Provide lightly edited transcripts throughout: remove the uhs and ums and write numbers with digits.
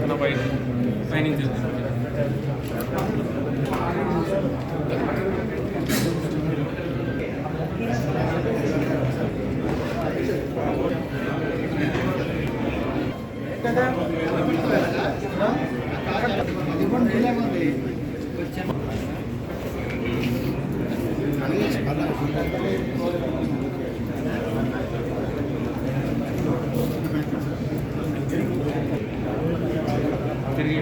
నా బయట పైనుంచి తిరిగి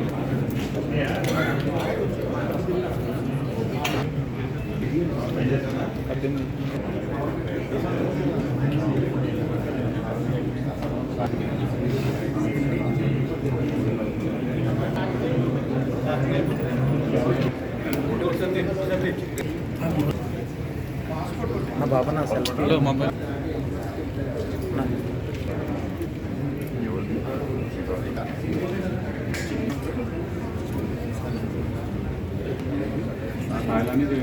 నా బాబా నా సెల్ హలో మొబైల్ అనేది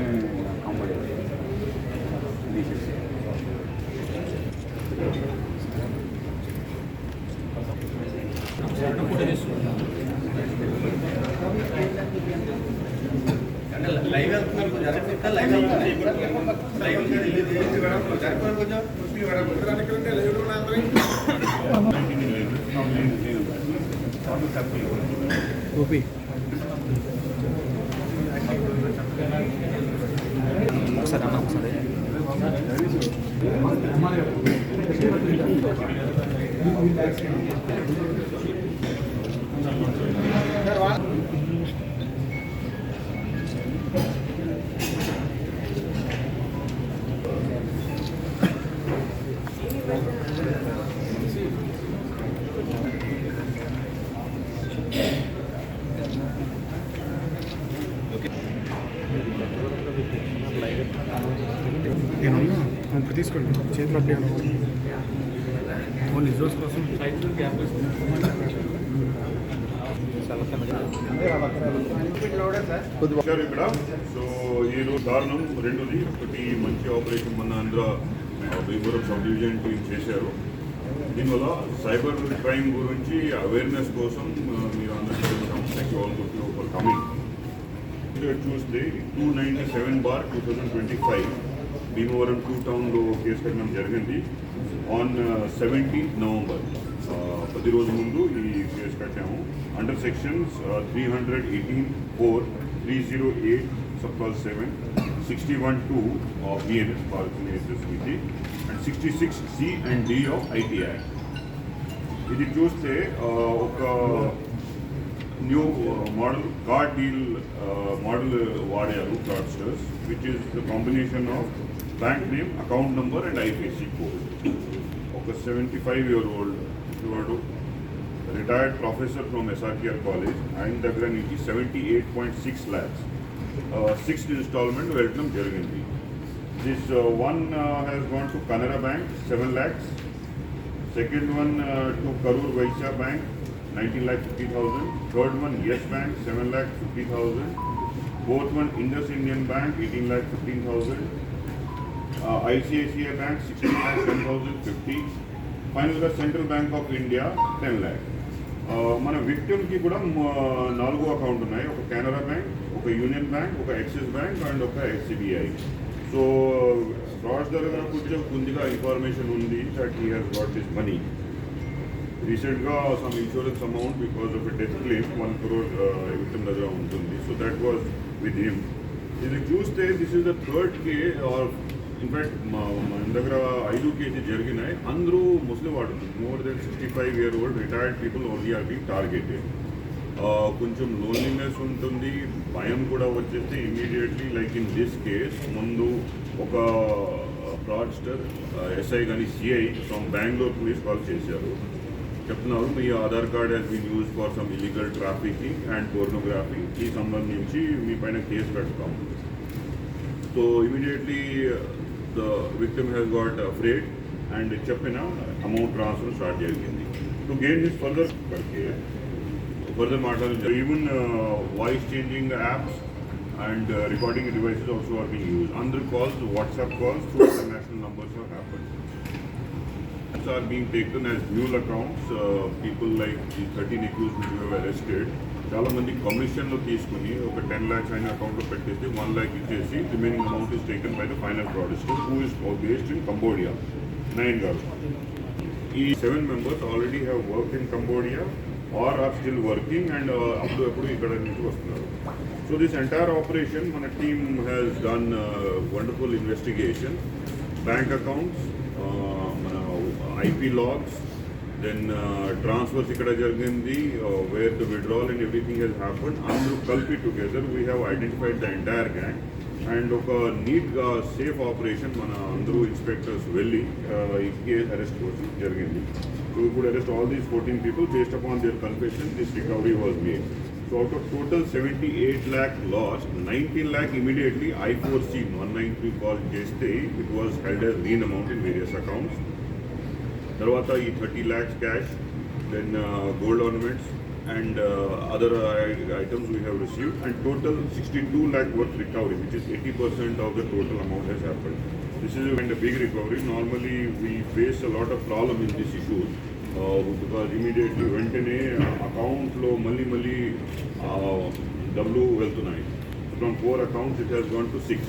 కంపల్సరీ లైవ్ వెళ్తున్నారు లైవ్ గోపి ఒకసారి అన్న ఒకసారి నేను ఇప్పుడు తీసుకోండి చేతిలో అప్లై ఓన్లీ రిజోర్స్ కోసం వచ్చారు ఇక్కడ. సో ఈరోజు కారణం రెండుది. ఒకటి మంచి ఆపరేషన్ మన Andhra Bhimavaram sub division team చేశారు. దీనివల్ల సైబర్ క్రైమ్ గురించి అవేర్నెస్ కోసం మీరు అందరికీ కమింగ్ చూస్తే 297/2025 భీమవరం 2 టౌన్లో కేసు కట్టడం జరిగింది. ఆన్ 17th November 10 రోజుల ముందు ఈ కేసు కట్టాము. Under sections 318(4), 308 subclause 7, 61(2) of BNS Parking and 66C and D of IT Act. ఇది చూస్తే ఒక new model card deal model వాడారు fraudsters, which is the combination of bank name, account number and IPC code. ఒక 75-year-old వాడు retired professor from SRKR college, ఆయన దగ్గర నుంచి 78.6 lakhs 6th installment వెళ్ళడం జరిగింది. This one has gone to Canara Bank 7 lakhs, second one to Karur Vaishya Bank 19,50,000, third one Yes Bank 7,50,000, fourth one Indus Indian Bank 18,15,000, ICICI Bank 16,10,050, ఫైనల్గా central bank of India 10 lakhs. మన విక్టిమ్కి కూడా 4 account ఉన్నాయి. ఒక Canara bank, ఒక union bank, ఒక Axis bank and ఒక SBI. So frauds దగ్గర కొంచెం కొద్దిగా ఇన్ఫర్మేషన్ ఉంది that he has got this money. రీసెంట్గా some insurance amount because of a death claim 1 crore victim దగ్గర ఉంటుంది. So that was with him. ఇది చూస్తే this is the third case or in fact మన దగ్గర 5 కేసెస్ జరిగినాయి. అందరూ ముస్లిం వాడు, more than 65-year-old retired people only are being targeted. కొంచెం లోన్లీనెస్ ఉంటుంది, భయం కూడా వచ్చేస్తే immediately like in this case ముందు ఒక ఫ్రాడ్స్టర్ SI కానీ CI from Bengaluru police call చేశారు. చెప్తున్నారు మీ Aadhaar card has been use for some illegal trafficking and pornography, ఈ సంబంధించి మీ పైన కేసు పెడతాం. So immediately the victim has got afraid and చెప్పిన అమౌంట్ ట్రాన్స్ఫర్ స్టార్ట్ జరిగింది. To gain this further matters, even voice changing apps and recording devices also are being used. Under calls, WhatsApp calls through international numbers have happened. accounts are being taken as mule accounts. People like the 13 accused who have arrested. చాలా మంది కమిషన్లో తీసుకుని ఒక 10 lakhs ఆయన అకౌంట్లో పెట్టేసి 1 lakh ఇచ్చేసి remaining amount is taken by the final fraudster who is based in Cambodia. 9 గారు. ఈ 7 members already have worked in Cambodia or are still working and అప్పుడు ఇక్కడ నుంచి వస్తున్నారు. So this entire operation, మన team has done wonderful investigation. Bank accounts, మన IP logs, then transfers ikkada jarigindi, where the withdrawal and everything has happened. Andru kalpi together we have identified the entire gang and oka neat safe operation mana andru inspectors velli arrest kosi jarigindi. So we could arrest all these 14 people based upon their confession. This recovery was made. So out of total 78 lakh lost, 19 lakh immediately I4C 193 call cheste, it was held as lien amount in various accounts. Tarvata 30 lakhs cash, then gold ornaments and other items we have received, and total 62 lakh worth recovery, which is 80% of the total amount has happened. This is a big recovery. Normally we face a lot of problem in this issue because immediately వెంటనే అకౌంట్లో మళ్ళీ డబ్బులు వెళ్తున్నాయి. From 4 accounts it has gone to 6.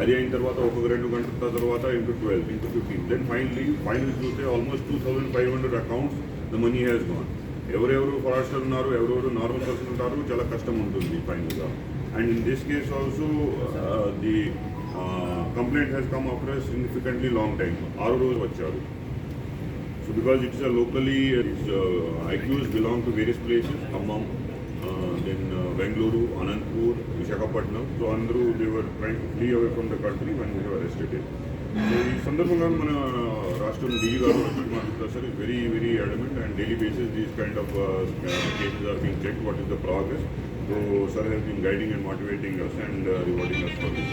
అది అయిన తర్వాత ఒక 2 గంటల తర్వాత into 12, into 15. Then finally చూస్తే almost 2,500 accounts the money has gone. ఎవరెవరు ఫారెస్టర్ ఉన్నారు, ఎవరెవరు నార్మల్ పర్సన్ ఉంటారు, చాలా కష్టం ఉంటుంది ఫైనల్గా. And in this case also the complaint has come after a significantly long time. 6 రోజులు వచ్చారు. So because it is a locally accused belong to various places, Khammam, then Bengaluru, Anantapur, Visakhapatnam. So andru they were trying to flee away from the country when we have arrested it. So ఈ సందర్భంగా మన రాష్ట్రం DG గారు sir is very very adamant and daily basis these kind of cases are being checked. What is the progress? So sir has been guiding and motivating us and rewarding us for this.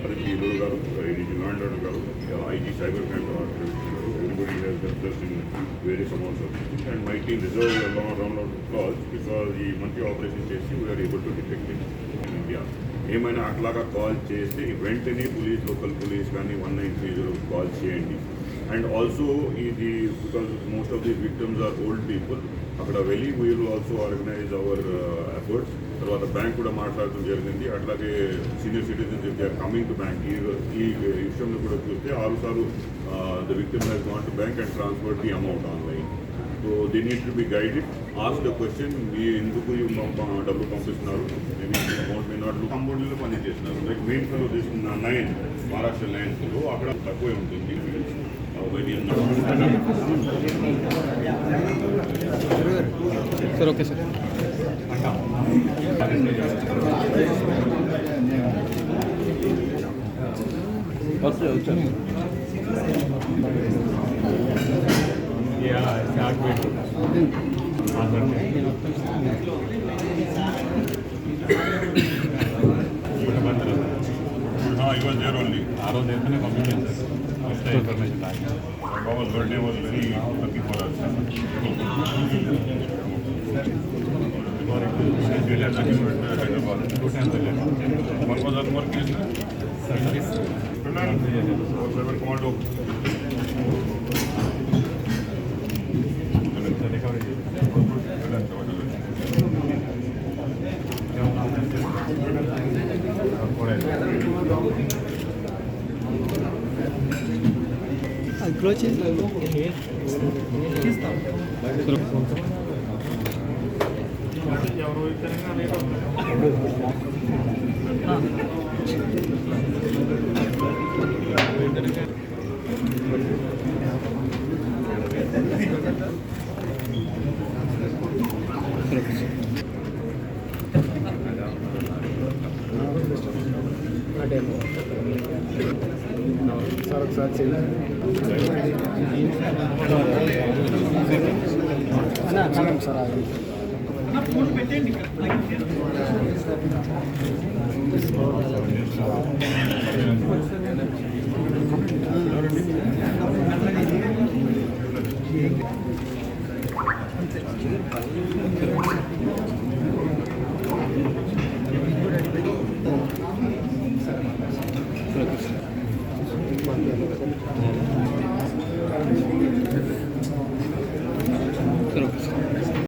Aditi Iluru garu, ADG Law and Order garu, IG Cyber Crime Department, everybody has helped us in various amounts of things, and my team deserves a long round of applause because the monthly operation chesi we are able to detect it in India. ఏమైనా అట్లాగా call చేస్తే వెంటనే police, local police కానీ 1930 call చేయండి. And also ఇది because most of these victims are old people, అక్కడ వెళ్ళి we will also organise our efforts. తర్వాత బ్యాంక్ కూడా మాట్లాడటం జరిగింది. అట్లాగే senior citizens if they are coming to bank, ఈ విషయంలో కూడా చూస్తే 6 సార్లు the victim has gone to bank and transfer the amount online. So they need to be guided, ask the question, మీ ఎందుకు డబ్బులు పంపిస్తున్నారు, మేబీ అమౌంట్ మే నాట్. కంబోడియాలో పని చేస్తున్నారు, లైక్ మెయిన్ ఫలో తీసుకున్న 9 మహారాష్ట్ర లైన్స్లో అక్కడ తక్కువే ఉంటుంది. Sir okay sir. వచ్చారు. He was there only. ఆ రోజు అయితేనే పంపించాను sir. Information Baba's birthday was very lucky for us. One was other work is commando. Close చేసి సార్ ఒకసారి చేయాలి. Sir okay sir.